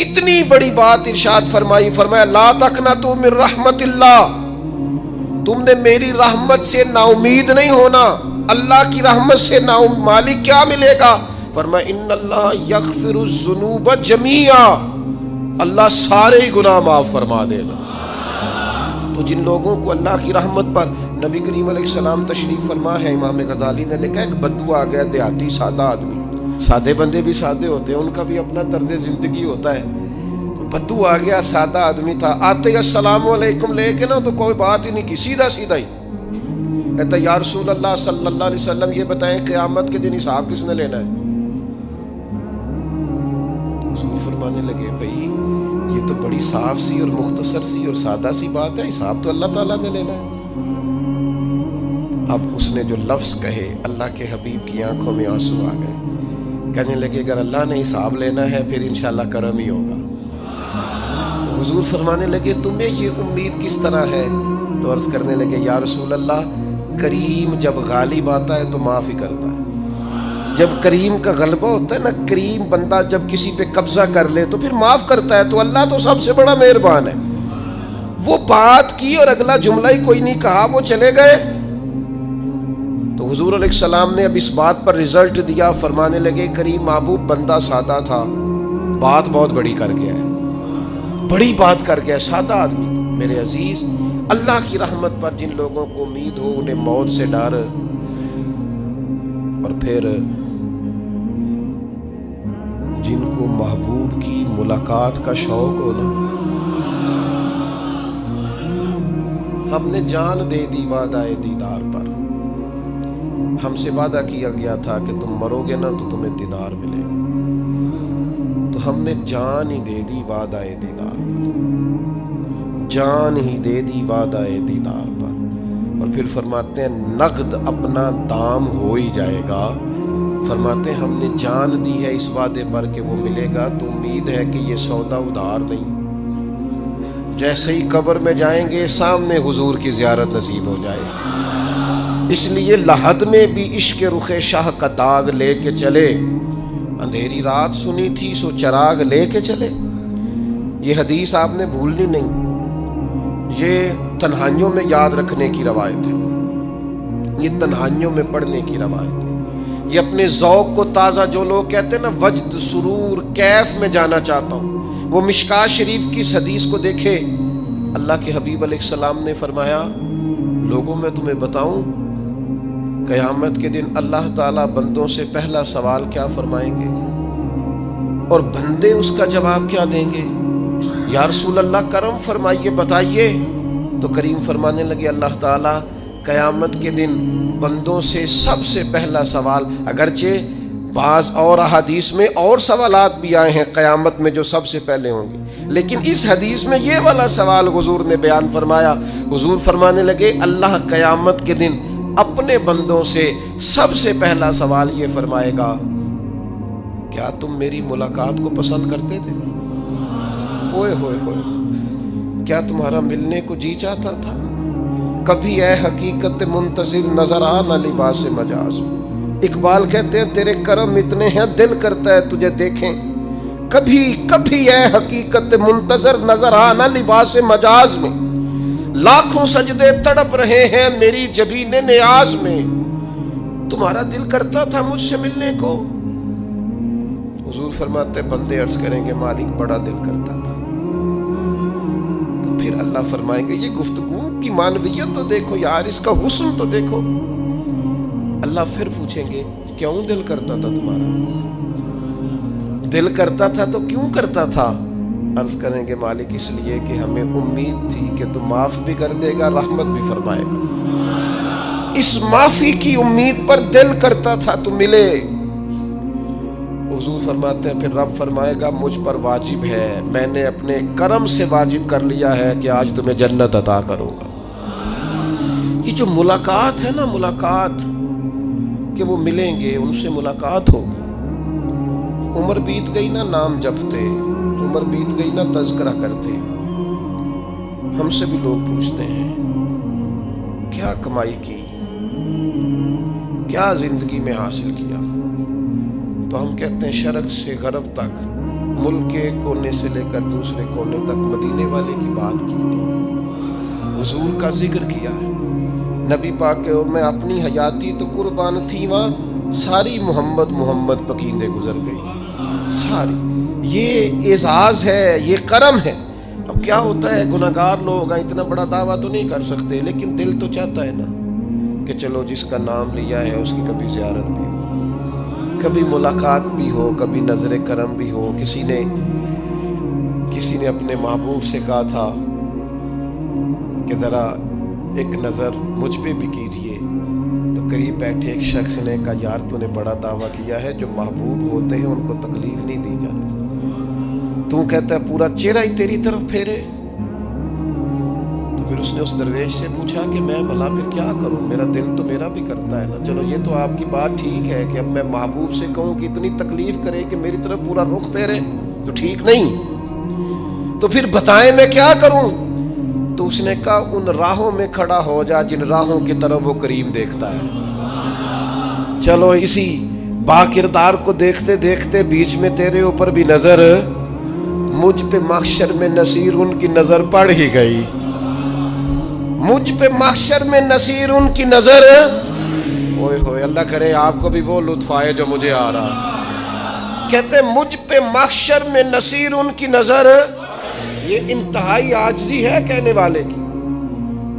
کتنی بڑی بات ارشاد فرمائی، فرمایا لا تقنطوا من رحمت اللہ، تم نے میری رحمت سے نا امید نہیں ہونا۔ اللہ کی رحمت سے نا مالک کیا ملے گا؟ فرمایا ان اللہ یغفر الذنوب جمیعا، اللہ سارے گناہ معاف فرما دے گا۔ تو جن لوگوں کو اللہ کی رحمت پر نبی کریم علیہ السلام تشریف فرما ہے، امام غزالی نے لکھا ایک بدو آ گیا، دیہاتی سادہ آدمی، سادے بندے بھی سادے ہوتے ہیں، ان کا بھی اپنا طرز زندگی ہوتا ہے۔ تو بدو آ گیا، سادہ آدمی تھا، آتے السلام علیکم لے کے نا تو کوئی بات ہی نہیں کی، سیدھا سیدھا ہی کہتا یا رسول اللہ صلی اللہ علیہ وسلم یہ بتائیں قیامت کے دن حساب کس نے لینا ہے؟ حضور فرمانے لگے بھائی یہ تو بڑی صاف سی اور مختصر سی اور سادہ سی بات ہے، حساب تو اللہ تعالیٰ نے لینا ہے۔ اب اس نے جو لفظ کہے اللہ کے حبیب کی آنکھوں میں آنسو آ گئے، کہنے لگے اگر اللہ نے حساب لینا ہے پھر انشاءاللہ کرم ہی ہوگا۔ تو حضور فرمانے لگے تمہیں یہ امید کس طرح ہے؟ تو عرض کرنے لگے یا رسول اللہ کریم جب غالب آتا ہے تو معاف ہی کرتا ہے۔ جب کریم کا غلبہ ہوتا ہے نا، کریم بندہ جب کسی پہ قبضہ کر لے تو پھر معاف کرتا ہے، تو اللہ تو سب سے بڑا مہربان ہے۔ وہ بات کی اور اگلا جملہ ہی کوئی نہیں کہا، وہ چلے گئے۔ تو حضور علیہ السلام نے اب اس بات پر رزلٹ دیا، فرمانے لگے کریم محبوب بندہ سادہ تھا، بات بہت بڑی کر گیا ہے، بڑی بات کر گیا، سادہ آدمی۔ میرے عزیز، اللہ کی رحمت پر جن لوگوں کو امید ہو، انہیں موت سے ڈر اور پھر جن کو محبوب کی ملاقات کا شوق ہو نا، ہم نے جان دے دی وعدہ دیدار پر، ہم سے وعدہ کیا گیا تھا کہ تم مرو گے نا تو تمہیں دیدار ملے گا، تو ہم نے جان ہی دے دی وعدہ دیدار پر، جان ہی دے دی وعدہ دیدار پر۔ اور پھر فرماتے ہیں نقد اپنا دام ہو ہی جائے گا، فرماتے ہیں ہم نے جان دی ہے اس وعدے پر کہ وہ ملے گا، تو امید ہے کہ یہ سودا ادھار نہیں، جیسے ہی قبر میں جائیں گے سامنے حضور کی زیارت نصیب ہو جائے گی۔ اس لیے لحد میں بھی عشق رخ شاہ کا داغ لے کے چلے، اندھیری رات سنی تھی سو چراغ لے کے چلے۔ یہ حدیث آپ نے بھولنی نہیں، یہ تنہائیوں میں یاد رکھنے کی روایت ہے، یہ تنہائیوں میں پڑھنے کی روایت ہے۔ یہ اپنے ذوق کو تازہ، جو لوگ کہتے ہیں نا وجد سرور کیف میں جانا چاہتا ہوں، وہ مشکات شریف کی اس حدیث کو دیکھے۔ اللہ کے حبیب علیہ السلام نے فرمایا لوگوں میں تمہیں بتاؤں قیامت کے دن اللہ تعالیٰ بندوں سے پہلا سوال کیا فرمائیں گے اور بندے اس کا جواب کیا دیں گے؟ یا رسول اللہ کرم فرمائیے بتائیے۔ تو کریم فرمانے لگے اللہ تعالیٰ قیامت کے دن بندوں سے سب سے پہلا سوال، اگرچہ بعض اور احادیث میں اور سوالات بھی آئے ہیں قیامت میں جو سب سے پہلے ہوں گے، لیکن اس حدیث میں یہ والا سوال حضور نے بیان فرمایا۔ حضور فرمانے لگے اللہ قیامت کے دن اپنے بندوں سے سب سے پہلا سوال یہ فرمائے گا کیا تم میری ملاقات کو پسند کرتے تھے؟ اوئے ہوئے ہوئے، کیا تمہارا ملنے کو جی چاہتا تھا؟ کبھی اے حقیقت منتظر نظر آ نہ لباس مجاز۔ اقبال کہتے ہیں تیرے کرم اتنے ہیں دل کرتا ہے تجھے دیکھیں، کبھی کبھی اے حقیقت منتظر نظر آ نہ لباس مجاز میں، لاکھوں سجدے تڑپ رہے ہیں میری جبین نیاز میں، تمہارا دل کرتا تھا مجھ سے ملنے کو؟ حضور فرماتے بندے عرض کریں گے مالک بڑا دل کرتا تھا۔ تو پھر اللہ فرمائیں گے یہ گفتگو کی معنویت تو دیکھو یار، اس کا حسن تو دیکھو۔ اللہ پھر پوچھیں گے کیوں دل کرتا تھا تمہارا؟ دل کرتا تھا تو کیوں کرتا تھا؟ عرض کریں گے مالک اس لیے کہ ہمیں امید تھی کہ تو معاف بھی کر دے گا، رحمت بھی فرمائے گا، اس معافی کی امید پر دل کرتا تھا تو ملے۔ حضور فرماتے ہیں پھر رب فرمائے گا مجھ پر واجب ہے، میں نے اپنے کرم سے واجب کر لیا ہے کہ آج تمہیں جنت عطا کروں گا۔ یہ جو ملاقات ہے نا، ملاقات کہ وہ ملیں گے، ان سے ملاقات ہوگی۔ عمر بیت گئی نا نام جپتے، عمر بیت گئی نا تذکرہ کرتے، ہم سے بھی لوگ پوچھتے ہیں کیا کمائی کی، کیا زندگی میں حاصل کیا، تو ہم کہتے ہیں شرق سے غرب تک ملک کے کونے سے لے کر دوسرے کونے تک مدینے والے کی بات کی ہے، حضور کا ذکر کیا ہے۔ نبی پاک کے میں اپنی حیاتی تو قربان تھی، وہاں ساری محمد محمد پکیندے گزر گئی ساری۔ یہ اعزاز ہے، یہ کرم ہے۔ اب کیا ہوتا ہے، گناہگار لوگ ہیں، اتنا بڑا دعویٰ تو نہیں کر سکتے، لیکن دل تو چاہتا ہے نا کہ چلو جس کا نام لیا ہے اس کی کبھی زیارت بھی ہو، کبھی ملاقات بھی ہو، کبھی نظر کرم بھی ہو۔ کسی نے اپنے محبوب سے کہا تھا کہ ذرا ایک نظر مجھ پہ بھی کیجیے، تو قریب بیٹھے ایک شخص نے کہا یار تو نے بڑا دعویٰ کیا ہے، جو محبوب ہوتے ہیں ان کو تکلیف نہیں دی جاتی، تو کہتا ہے پورا چہرہ ہی تیری طرف پھیرے۔ تو پھر اس نے اس درویش سے پوچھا کہ میں بھلا پھر کیا کروں، میرا دل تو میرا بھی کرتا ہے نا، چلو یہ تو آپ کی بات ٹھیک ہے کہ اب میں محبوب سے کہوں کہ اتنی تکلیف کرے کہ میری طرف پورا رخ پھیرے تو ٹھیک نہیں، تو پھر بتائیں میں کیا کروں؟ تو اس نے کہا ان راہوں میں کھڑا ہو جا جن راہوں کی طرف وہ کریم دیکھتا ہے۔ چلو اسی با کردار کو دیکھتے دیکھتے بیچ میں تیرے اوپر بھی نظر، مجھ پہ محشر میں نصیر ان کی نظر پڑ ہی گئی، مجھ پہ محشر میں نصیر ان کی نظر، اوئے ہوئے اللہ کرے آپ کو بھی وہ لطف آئے جو مجھے آ رہا۔ کہتے مجھ پہ محشر میں نصیر ان کی نظر، یہ انتہائی عاجزی ہے کہنے والے کی۔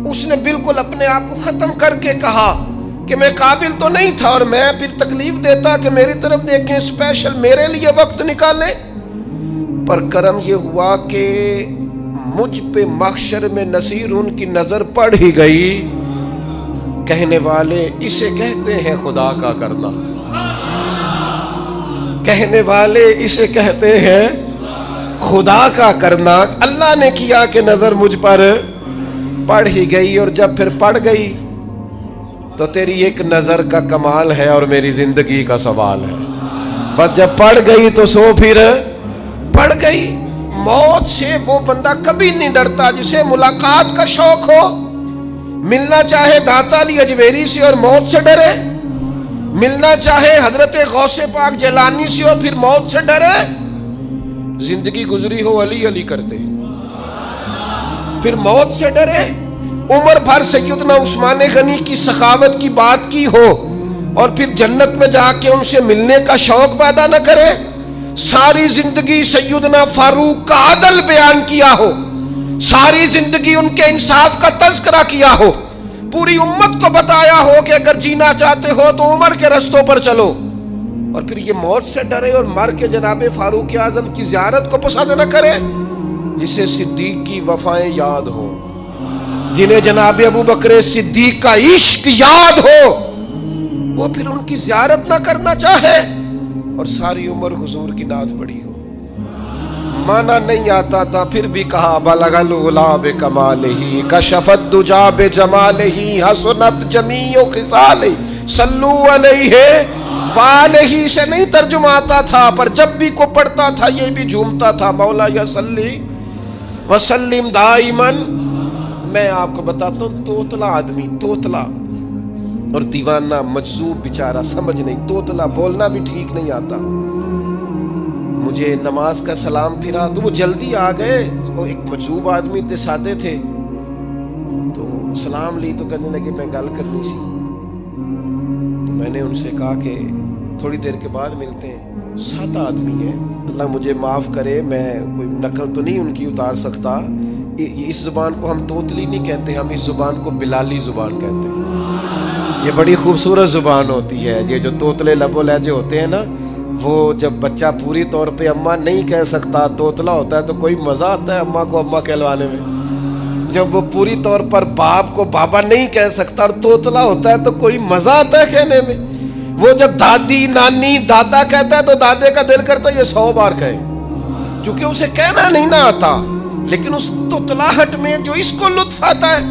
اس نے بالکل اپنے آپ کو ختم کر کے کہا کہ میں قابل تو نہیں تھا، اور میں پھر تکلیف دیتا کہ میری طرف دیکھیں، اسپیشل میرے لیے وقت نکالیں۔ پر کرم یہ ہوا کہ مجھ پہ محشر میں نصیر ان کی نظر پڑ ہی گئی۔ کہنے والے اسے کہتے ہیں خدا کا کرنا، کہنے والے اسے کہتے ہیں خدا کا کرنا۔ اللہ نے کیا کہ نظر مجھ پر پڑ ہی گئی، اور جب پھر پڑ گئی تو تیری ایک نظر کا کمال ہے اور میری زندگی کا سوال ہے۔ بس جب پڑ گئی تو سو پھر پڑ گئی۔ موت سے وہ بندہ کبھی نہیں ڈرتا جسے ملاقات کا شوق ہو، ملنا چاہے داتا علی اجویری سے اور موت سے ڈرے، ملنا چاہے حضرت غوث پاک جیلانی سے اور پھر موت سے ڈرے۔ زندگی گزری ہو علی علی کرتے پھر موت سے ڈرے، عمر بھر سیدنا عثمان غنی کی سخاوت کی بات کی ہو اور پھر جنت میں جا کے ان سے ملنے کا شوق پیدا نہ کرے، ساری زندگی سیدنا فاروق کا عدل بیان کیا ہو، ساری زندگی ان کے انصاف کا تذکرہ کیا ہو، پوری امت کو بتایا ہو کہ اگر جینا چاہتے ہو تو عمر کے رستوں پر چلو، اور پھر یہ موت سے ڈرے اور مر کے جناب فاروق اعظم کی زیارت کو پسند نہ کرے۔ جسے صدیق کی وفائیں یاد ہو، جنہیں جناب ابو بکر صدیق کا عشق یاد ہو، وہ پھر ان کی زیارت نہ کرنا چاہے اور ساری عمر حضور کی نعت پڑھی ہو۔ مانا نہیں آتا تھا پھر بھی کہا بلغ العلا بکمالہ کشف الدجا بجمالہ حسنت جمیع خصالہ صلو علیہ والہ سے نہیں ترجمہ آتا تھا، پر جب بھی کو پڑھتا تھا یہ بھی جھومتا تھا، مولا یا صلی وسلم دائماً۔ میں آپ کو بتاتا ہوں توتلا آدمی، توتلا اور دیوانہ مجذوب بیچارہ، سمجھ نہیں، توتلا بولنا بھی ٹھیک نہیں آتا۔ مجھے نماز کا سلام پھرا تو وہ جلدی آ گئے، وہ ایک مجذوب آدمی تھے، سادے تھے، تو سلام لی تو کہنے لگے میں گل کرنی سی، تو میں نے ان سے کہا کہ تھوڑی دیر کے بعد ملتے ہیں۔ سادہ آدمی ہے، اللہ مجھے معاف کرے، میں کوئی نقل تو نہیں ان کی اتار سکتا، اس زبان کو ہم توتلی نہیں کہتے، ہم اس زبان کو بلالی زبان کہتے ہیں۔ یہ بڑی خوبصورت زبان ہوتی ہے، یہ جو توتلے لب و لہجے ہوتے ہیں نا، وہ جب بچہ پوری طور پہ اماں نہیں کہہ سکتا، توتلا ہوتا ہے تو کوئی مزہ آتا ہے اماں کو اماں کہلوانے میں۔ جب وہ پوری طور پر باپ کو بابا نہیں کہہ سکتا اور توتلا ہوتا ہے تو کوئی مزہ آتا ہے کہنے میں۔ وہ جب دادی نانی دادا کہتا ہے تو دادے کا دل کرتا ہے یہ 100 بار کہے، چونکہ اسے کہنا نہیں نہ آتا، لیکن اس توتلاہٹ میں جو اس کو لطف آتا ہے۔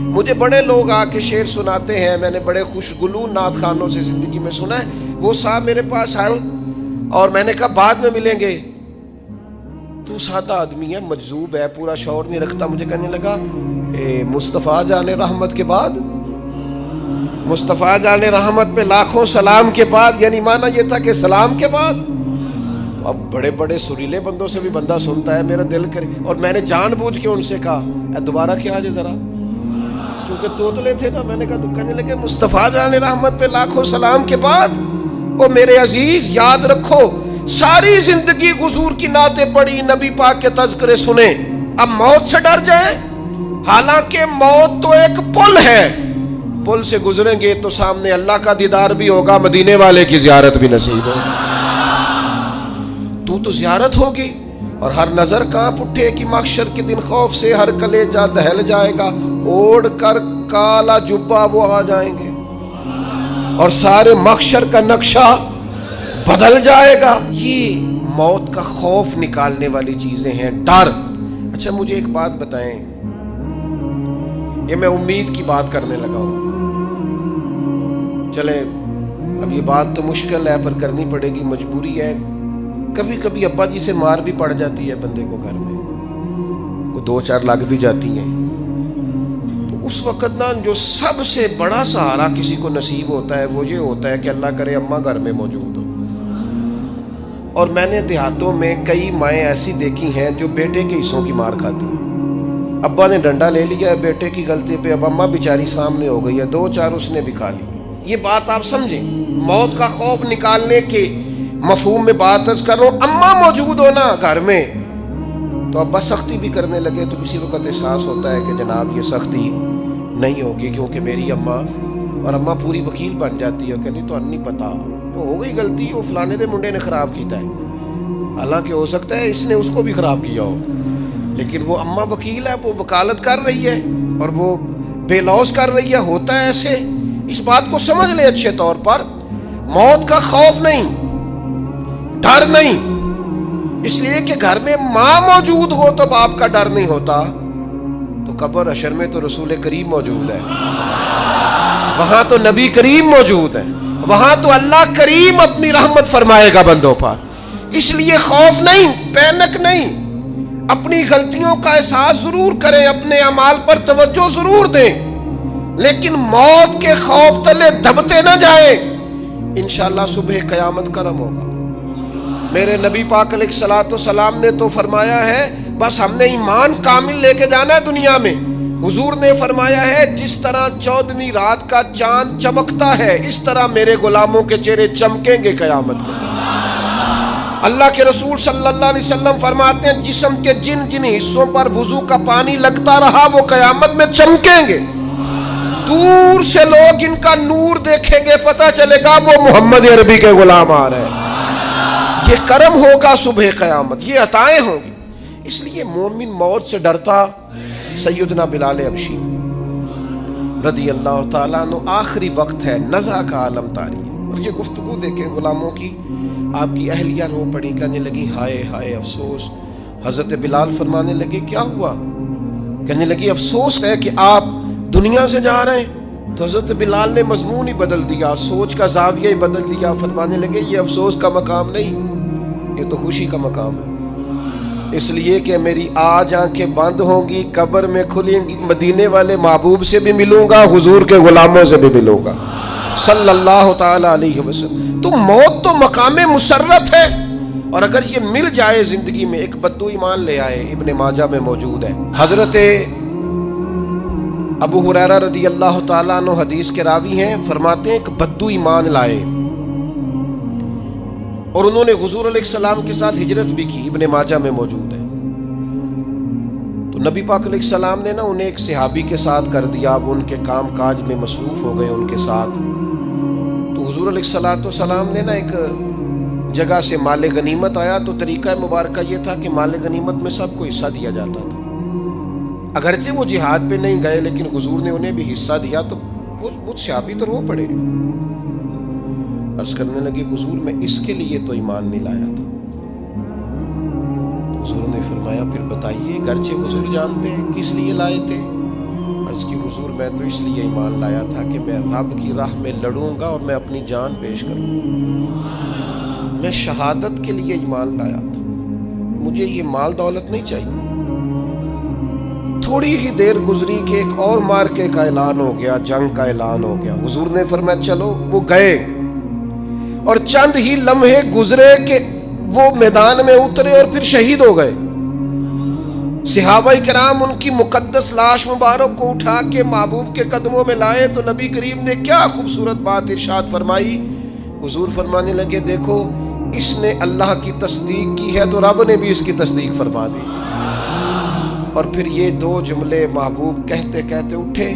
مجھے بڑے لوگ آ کے شعر سناتے ہیں، میں نے بڑے خوشگلو نعت خانوں سے زندگی میں سنا ہے، وہ صاحب میرے پاس آئے اور میں نے کہا بعد میں ملیں گے، تو سادہ آدمی ہے، مجذوب ہے، پورا شعور نہیں رکھتا، مجھے کہنے لگا مصطفیٰ جان رحمت کے بعد، مصطفیٰ جان رحمت پہ لاکھوں سلام کے بعد، یعنی معنی یہ تھا کہ سلام کے بعد، تو اب بڑے بڑے سریلے بندوں سے بھی بندہ سنتا ہے میرا دل کرے، اور میں نے جان بوجھ کے ان سے کہا دوبارہ کیا آجے ذرا، کیونکہ توتلے تھے نا. میں نے کہا تو کہنے لگے مصطفیٰ جان رحمت پہ لاکھوں سلام کے بعد او میرے عزیز یاد رکھو ساری زندگی حضور کی نعتیں پڑھی، نبی پاک کے تذکرے سنے، اب موت سے ڈر جائیں؟ حالانکہ موت تو ایک پل ہے، پل سے گزریں گے تو سامنے اللہ کا دیدار بھی ہوگا، مدینے والے کی زیارت بھی نصیب ہوگی. تو زیارت ہوگی اور ہر نظر کانپ اٹھے کہ محشر کے دن خوف سے ہر کلیجہ دہل جائے گا، اوڑھ کر کالا جبہ وہ آ جائیں گے اور سارے محشر کا نقشہ بدل جائے گا. یہ موت کا خوف نکالنے والی چیزیں ہیں، ڈر. اچھا مجھے ایک بات بتائیں، یہ میں امید کی بات کرنے لگا ہوں، چلے اب یہ بات تو مشکل ہے پر کرنی پڑے گی، مجبوری ہے. کبھی کبھی ابا جی سے مار بھی پڑ جاتی ہے بندے کو، گھر میں کوئی 2-4 لگ بھی جاتی ہیں، تو اس وقت نا جو سب سے بڑا سہارا کسی کو نصیب ہوتا ہے وہ یہ ہوتا ہے کہ اللہ کرے اماں گھر میں موجود ہو. اور میں نے دیہاتوں میں کئی مائیں ایسی دیکھی ہیں جو بیٹے کے حصوں کی مار کھاتی ہیں. ابا نے ڈنڈا لے لیا ہے بیٹے کی غلطی پہ، اب اماں بیچاری سامنے ہو گئی ہے، 2-4 اس نے بھی کھا لی. یہ بات آپ سمجھیں، موت کا خوف نکالنے کے مفہوم میں بات عرض کر رہا ہوں. اماں موجود ہونا گھر میں تو ابا سختی بھی کرنے لگے تو کسی وقت احساس ہوتا ہے کہ جناب یہ سختی نہیں ہوگی کیونکہ میری اماں، اور اماں پوری وکیل بن جاتی ہے کہ نہیں تو نہیں پتا وہ ہو گئی غلطی، وہ فلانے دے منڈے نے خراب کیتا ہے، حالانکہ ہو سکتا ہے اس نے اس کو بھی خراب کیا ہو، لیکن وہ اماں وکیل ہے، وہ وکالت کر رہی ہے اور وہ بے لوث کر رہی ہے. ہوتا ہے ایسے، اس بات کو سمجھ لے اچھے طور پر. موت کا خوف نہیں، ڈر نہیں، اس لیے کہ گھر میں ماں موجود ہو تو باپ کا ڈر نہیں ہوتا. تو قبر حشر میں تو رسول کریم موجود ہے، وہاں تو نبی کریم موجود ہے، وہاں تو اللہ کریم اپنی رحمت فرمائے گا بندوں پر. اس لیے خوف نہیں، پینک نہیں، اپنی غلطیوں کا احساس ضرور کریں، اپنے اعمال پر توجہ ضرور دیں، لیکن موت کے خوف تلے دبتے نہ جائیں. انشاءاللہ صبح قیامت کرم ہوگا. میرے نبی پاک علیہ الصلوۃ والسلام نے تو فرمایا ہے بس ہم نے ایمان کامل لے کے جانا ہے دنیا میں. حضور نے فرمایا ہے جس طرح 14ویں رات کا چاند چمکتا ہے اس طرح میرے غلاموں کے چہرے چمکیں گے قیامت کو. اللہ کے رسول صلی اللہ علیہ وسلم فرماتے ہیں جسم کے جن جن حصوں پر وضو کا پانی لگتا رہا وہ قیامت میں چمکیں گے. دور سے لوگ ان کا نور دیکھیں گے، پتہ چلے گا وہ محمد عربی کے غلام آ رہے ہیں. یہ کرم ہوگا صبح قیامت، یہ عطائیں ہوں گی. اس لیے مومن موت سے ڈرتا. سیدنا بلال حبشی رضی اللہ تعالیٰ عنہ، آخری وقت ہے، نزع کا عالم طاری ہے، اور یہ گفتگو دیکھیں غلاموں کی. آپ کی اہلیہ رو پڑی، کہنے لگی ہائے ہائے افسوس. حضرت بلال فرمانے لگے کیا ہوا؟ کہنے لگی افسوس ہے کہ آپ دنیا سے جا رہے ہیں. تو حضرت بلال نے مضمون ہی بدل دیا، سوچ کا زاویہ ہی بدل دیا. فرمانے لگے یہ افسوس کا مقام نہیں، یہ تو خوشی کا مقام ہے. اس لیے کہ میری آج آنکھیں بند ہوں گی، قبر میں کھلیں گی، مدینے والے محبوب سے بھی ملوں گا، حضور کے غلاموں سے بھی ملوں گا صلی اللہ تعالی علیہ وسلم. تو موت تو مقام مسرت ہے، اور اگر یہ مل جائے زندگی میں. ایک بدو ایمان لے آئے، ابن ماجہ میں موجود ہے. حضرت ابو ہریرہ رضی اللہ تعالیٰ عنہ حدیث کے راوی ہیں، فرماتے ہیں ایک بدو ایمان لائے اور انہوں نے حضور علیہ السلام کے ساتھ ہجرت بھی کی. ابن ماجہ میں موجود ہے. تو نبی پاک علیہ السلام نے نا انہیں ایک صحابی کے ساتھ کر دیا. اب ان کے کام کاج میں مصروف ہو گئے ان کے ساتھ. تو حضور علیہ السلام نے نا ایک جگہ سے مال غنیمت آیا. تو طریقہ مبارکہ یہ تھا کہ مال غنیمت میں سب کو حصہ دیا جاتا تھا. اگرچہ وہ جہاد پہ نہیں گئے لیکن حضور نے انہیں بھی حصہ دیا. تو وہ صحابی تو رو پڑے، عرض کرنے لگے حضور میں اس کے لیے تو ایمان نہیں لایا تھا. حضور نے فرمایا پھر بتائیے. گرچہ حضور جانتے ہیں کس لیے لائے تھے. عرض کی حضور میں تو اس لیے ایمان لایا تھا کہ میں رب کی راہ میں لڑوں گا اور میں اپنی جان پیش کروں گا. میں شہادت کے لیے ایمان لایا تھا، مجھے یہ مال دولت نہیں چاہیے. تھوڑی ہی دیر گزری کہ ایک اور مارکے کا اعلان ہو گیا، جنگ کا اعلان ہو گیا. حضور نے فرمایا چلو. وہ گئے اور چند ہی لمحے گزرے کہ وہ میدان میں اترے اور پھر شہید ہو گئے. صحابہ کرام ان کی مقدس لاش مبارک کو اٹھا کے محبوب کے قدموں میں لائے تو نبی کریم نے کیا خوبصورت بات ارشاد فرمائی. حضور فرمانے لگے دیکھو اس نے اللہ کی تصدیق کی ہے تو رب نے بھی اس کی تصدیق فرما دی. اور پھر یہ دو جملے محبوب کہتے کہتے اٹھے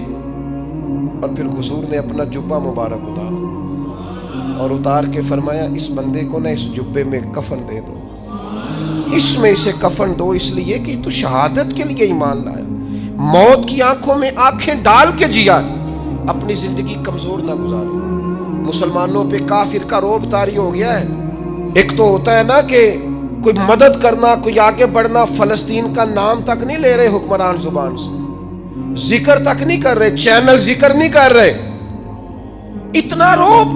اور پھر حضور نے اپنا جبہ مبارک اتارا اور اتار کے فرمایا اس بندے کو نہ اس جبے میں کفن دے دو, اس میں اسے کفن دو, اس لیے کہ تو شہادت کے لیے ایمان لایا, موت کی آنکھوں میں آنکھیں ڈال کے جیا, اپنی زندگی کمزور نہ گزاری. مسلمانوں پہ کافر کا رعب طاری ہو گیا ہے. ایک تو ہوتا ہے نا کہ کوئی مدد کرنا, کوئی آگے بڑھنا, فلسطین کا نام تک نہیں لے رہے حکمران زبان سے, ذکر تک نہیں کر رہے, چینل ذکر نہیں کر رہے. اتنا رعب,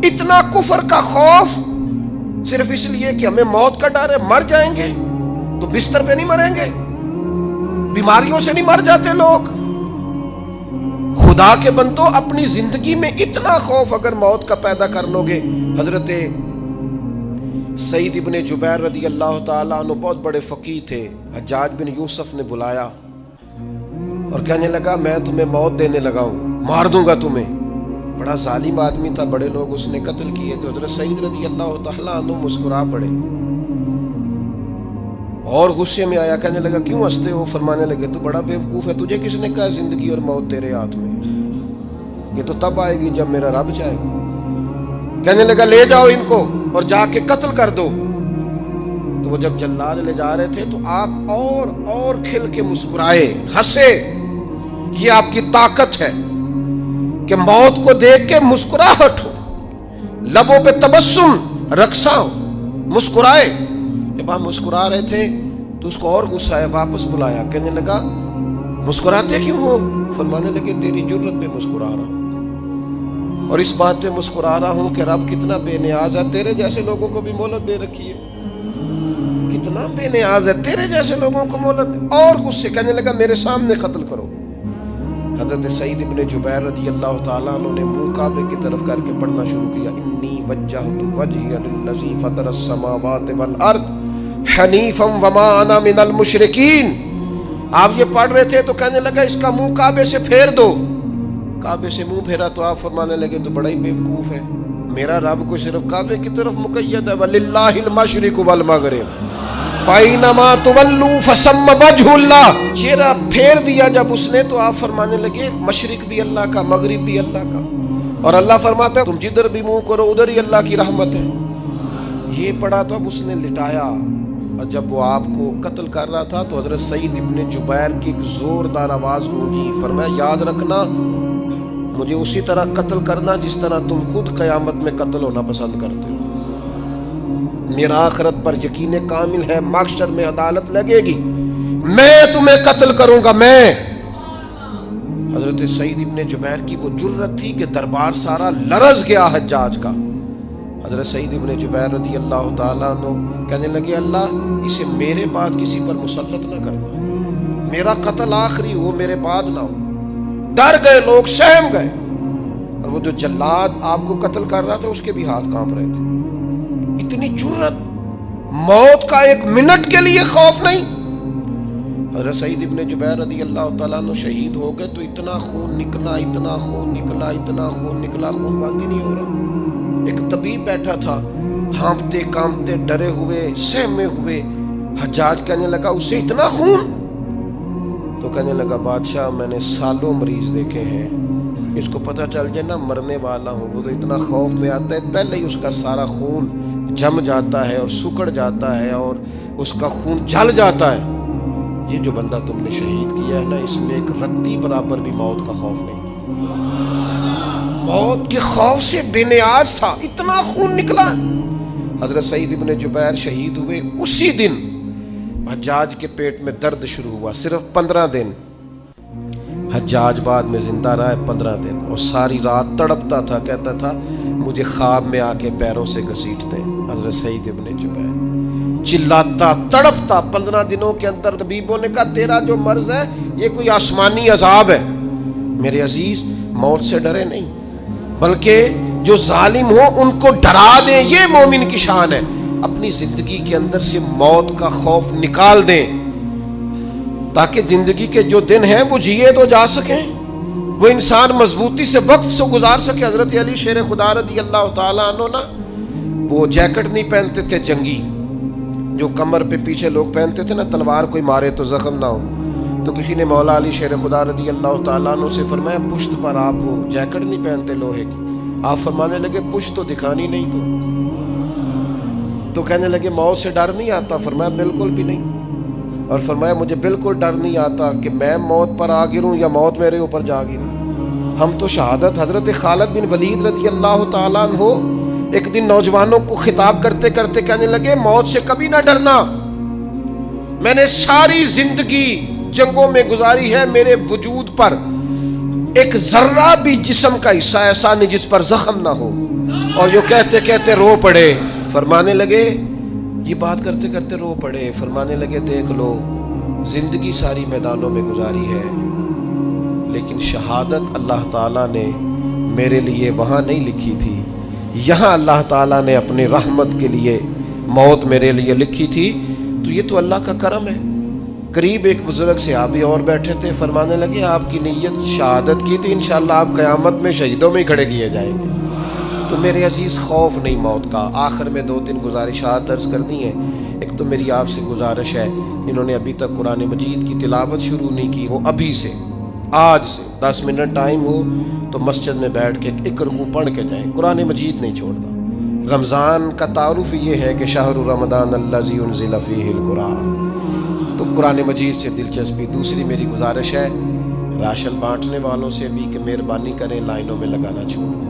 اتنا کفر کا خوف, صرف اس لیے کہ ہمیں موت کا ڈر ہے. مر جائیں گے تو بستر پہ نہیں مریں گے, بیماریوں سے نہیں مر جاتے لوگ. خدا کے بندو اپنی زندگی میں اتنا خوف اگر موت کا پیدا کر لو گے. حضرت سعید ابن جبیر رضی اللہ تعالیٰ عنہ بہت بڑے فقیہ تھے. حجاج بن یوسف نے بلایا اور کہنے لگا میں تمہیں موت دینے لگا ہوں, مار دوں گا تمہیں. بڑا ظالم آدمی تھا, بڑے لوگ اس نے قتل کیے تھے. حضرت سعید رضی اللہ تعالیٰ عنہ مسکرا پڑے اور غصے میں آیا, کہنے لگا کیوں ہنستے ہو؟ فرمانے لگے تو بڑا بیوقوف ہے, تجھے کس نے کہا زندگی اور موت تیرے ہاتھ میں, یہ تو تب آئے گی جب میرا رب چاہے گا. کہنے لگا لے جاؤ ان کو اور جا کے قتل کر دو. تو وہ جب جلاد لے جا رہے تھے تو آپ اور کھل کے مسکرائے, ہنسے. یہ آپ کی طاقت ہے کہ موت کو دیکھ کے مسکراہٹ ہو, لبوں پہ تبسم رقصہ ہو, مسکرائے. جب آپ مسکرا رہے تھے تو اس کو اور غصہ آیا, واپس بلایا. کہنے لگا مسکراتے کیوں ہو؟ فرمانے لگے تیری جرت پہ مسکرا رہا ہوں اور اس بات پہ مسکرا رہا ہوں کہ رب کتنا بے نیاز ہے, تیرے جیسے لوگوں کو بھی مہلت دے رکھی ہے. کتنا بے نیاز ہے, تیرے جیسے لوگوں کو مہلت. اور غصے, کہنے لگا میرے سامنے قتل کرو. حضرت سعید ابن جبیر رضی اللہ تعالیٰ عنہ نے منہ کعبے کی طرف کر کے پڑھنا شروع کیا, انی وجہت وجہی للذی فطر السماوات والارض حنیفا وما انا من المشرکین. آپ یہ پڑھ رہے تھے تو کہنے لگا اس کا منہ کعبے سے پھیر دو. کعبے سے منہ پھیرا تو آپ فرمانے لگے تو بڑا ہی بیوقوف ہے, میرا رب کو صرف کعبے کی طرف مقید ہے. وَلِلَّهِ الْمَشْرِقُ وَالْمَغْرِبُ فَأَيْنَمَا تُوَلُّوا فَثَمَّ وَجْهُ اللَّهِ. چہرہ پھیر دیا جب اس نے تو آپ فرمانے لگے مشرق بھی اللہ کا, مغرب بھی اللہ کا. اور اللہ فرماتا ہے تم جدھر بھی منہ کرو ادھر ہی اللہ کی رحمت ہے. یہ پڑھا تو اب اس نے لٹایا, اور جب وہ آپ کو قتل کر رہا تھا تو حضرت سعید ابن جبیر کی ایک زوردار آواز گونجی. فرمایا یاد رکھنا مجھے اسی طرح قتل کرنا جس طرح تم خود قیامت میں قتل ہونا پسند کرتے ہو. میرا آخرت پر یقین کامل ہے, محشر میں عدالت لگے گی, میں تمہیں قتل کروں گا. میں حضرت سعید ابن جبیر کی وہ جرت تھی کہ دربار سارا لرز گیا حجاج کا. حضرت سعید ابن جبیر رضی اللہ تعالیٰ عنہ کہنے لگے اللہ اسے میرے بعد کسی پر مسلط نہ کرنا, میرا قتل آخری ہو, میرے بعد نہ ہو. ڈر گئے لوگ, سہم گئے. اور وہ جو جلاد آپ کو قتل کر رہا تھا اس کے بھی ہاتھ کانپ رہے تھے. اتنی جرت, موت کا ایک منٹ کے لیے خوف نہیں. حضرت سعید ابن جبیر رضی اللہ تعالیٰ عنہ شہید ہو گئے تو اتنا خون نکلا, اتنا خون نکلا, اتنا خون نکلا, خون بند ہی نہیں ہو رہا. ایک طبیب بیٹھا تھا, ہانپتے کانپتے ڈرے ہوئے سہمے ہوئے. حجاج کہنے لگا اسے اتنا خون؟ تو کہنے لگا بادشاہ میں نے سالوں مریض دیکھے ہیں, اس کو پتہ چل جائے نا مرنے والا ہوں وہ تو اتنا خوف میں آتا ہے, پہلے ہی اس کا سارا خون جم جاتا ہے اور سکڑ جاتا ہے اور اس کا خون جل جاتا ہے. یہ جو بندہ تم نے شہید کیا ہے نا اس میں ایک رتی برابر بھی موت کا خوف نہیں, موت کے خوف سے بے نیاز تھا, اتنا خون نکلا. حضرت سعید ابن جبیر شہید ہوئے اسی دن حجاج کے پیٹ میں درد شروع ہوا. صرف 15 دن حجاج بعد میں زندہ رہا ہے, 15 دن, اور ساری رات تڑپتا تھا, کہتا تھا مجھے خواب میں آ کے پیروں سے گھسیٹتے. حضرت سعید ابن جبیر چلاتا تڑپتا. 15 دنوں کے اندر طبیبوں نے کہا تیرا جو مرض ہے یہ کوئی آسمانی عذاب ہے. میرے عزیز موت سے ڈرے نہیں بلکہ جو ظالم ہو ان کو ڈرا دیں, یہ مومن کی شان ہے. اپنی زندگی کے اندر سے موت کا خوف نکال دیں، تاکہ زندگی کے جو دن ہیں وہ جیے تو جا سکیں، وہ انسان مضبوطی سے وقت سے گزار سکے۔ حضرت علی شیر خدا رضی اللہ تعالیٰ عنہ نا وہ جیکٹ نہیں پہنتے تھے جنگی، جو کمر پہ پیچھے لوگ پہنتے تھے نا، تلوار کوئی مارے تو زخم نہ ہو۔ تو کسی نے مولا علی شیر خدا رضی اللہ تعالیٰ عنہ سے فرمایا پشت پر آپ وہ جیکٹ نہیں پہنتے لوہے کی؟ آپ فرمانے لگے پشت تو دکھانی نہیں تو کہنے لگے موت سے ڈر نہیں آتا؟ فرمایا بالکل بھی نہیں، اور فرمایا مجھے بالکل ڈر نہیں آتا کہ میں موت پر آ گروں یا موت میرے اوپر جا گرے۔ ہم تو شہادت حضرت خالد بن ولید رضی اللہ تعالیٰ عنہ ایک دن نوجوانوں کو خطاب کرتے کرتے کہنے لگے موت سے کبھی نہ ڈرنا، میں نے ساری زندگی جنگوں میں گزاری ہے، میرے وجود پر ایک ذرہ بھی جسم کا حصہ ایسا نہیں جس پر زخم نہ ہو۔ اور جو کہتے کہتے رو پڑے، فرمانے لگے یہ بات کرتے کرتے رو پڑے، فرمانے لگے دیکھ لو زندگی ساری میدانوں میں گزاری ہے، لیکن شہادت اللہ تعالیٰ نے میرے لیے وہاں نہیں لکھی تھی، یہاں اللہ تعالیٰ نے اپنی رحمت کے لیے موت میرے لیے لکھی تھی۔ تو یہ تو اللہ کا کرم ہے۔ قریب ایک بزرگ صحابی اور بیٹھے تھے، فرمانے لگے آپ کی نیت شہادت کی تھی، انشاءاللہ آپ قیامت میں شہیدوں میں ہی کھڑے کیے جائیں گے۔ تو میرے عزیز خوف نہیں موت کا۔ آخر میں 2-3 گزارشات عرض کرنی ہے۔ ایک تو میری آپ سے گزارش ہے، جنہوں نے ابھی تک قرآن مجید کی تلاوت شروع نہیں کی، وہ ابھی سے آج سے 10 منٹ ٹائم ہو تو مسجد میں بیٹھ کے ایک رکوع پڑھ کے جائیں، قرآن مجید نہیں چھوڑنا۔ رمضان کا تعارف یہ ہے کہ شہر رمضان الذی انزل فیہ القرآن، تو قرآن مجید سے دلچسپی۔ دوسری میری گزارش ہے راشن بانٹنے والوں سے بھی کہ مہربانی کریں لائنوں میں لگانا چھوڑ دیں،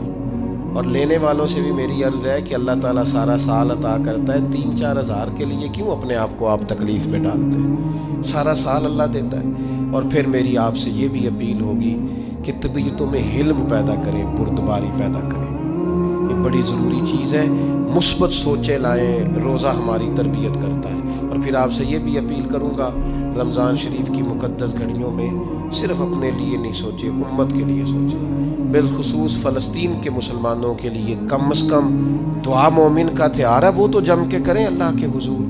اور لینے والوں سے بھی میری عرض ہے کہ اللہ تعالیٰ سارا سال عطا کرتا ہے، 3-4 ہزار کے لیے کیوں اپنے آپ کو آپ تکلیف میں ڈالتے ہیں؟ سارا سال اللہ دیتا ہے۔ اور پھر میری آپ سے یہ بھی اپیل ہوگی کہ طبیعتوں میں حلم پیدا کریں، بردباری پیدا کریں، یہ بڑی ضروری چیز ہے۔ مثبت سوچیں لائیں، روزہ ہماری تربیت کرتا ہے۔ اور پھر آپ سے یہ بھی اپیل کروں گا رمضان شریف کی مقدس گھڑیوں میں صرف اپنے لیے نہیں سوچے، امت کے لیے سوچیں، بالخصوص فلسطین کے مسلمانوں کے لیے کم از کم دعا مومن کا ہتھیار ہے، وہ تو جم کے کریں اللہ کے حضور۔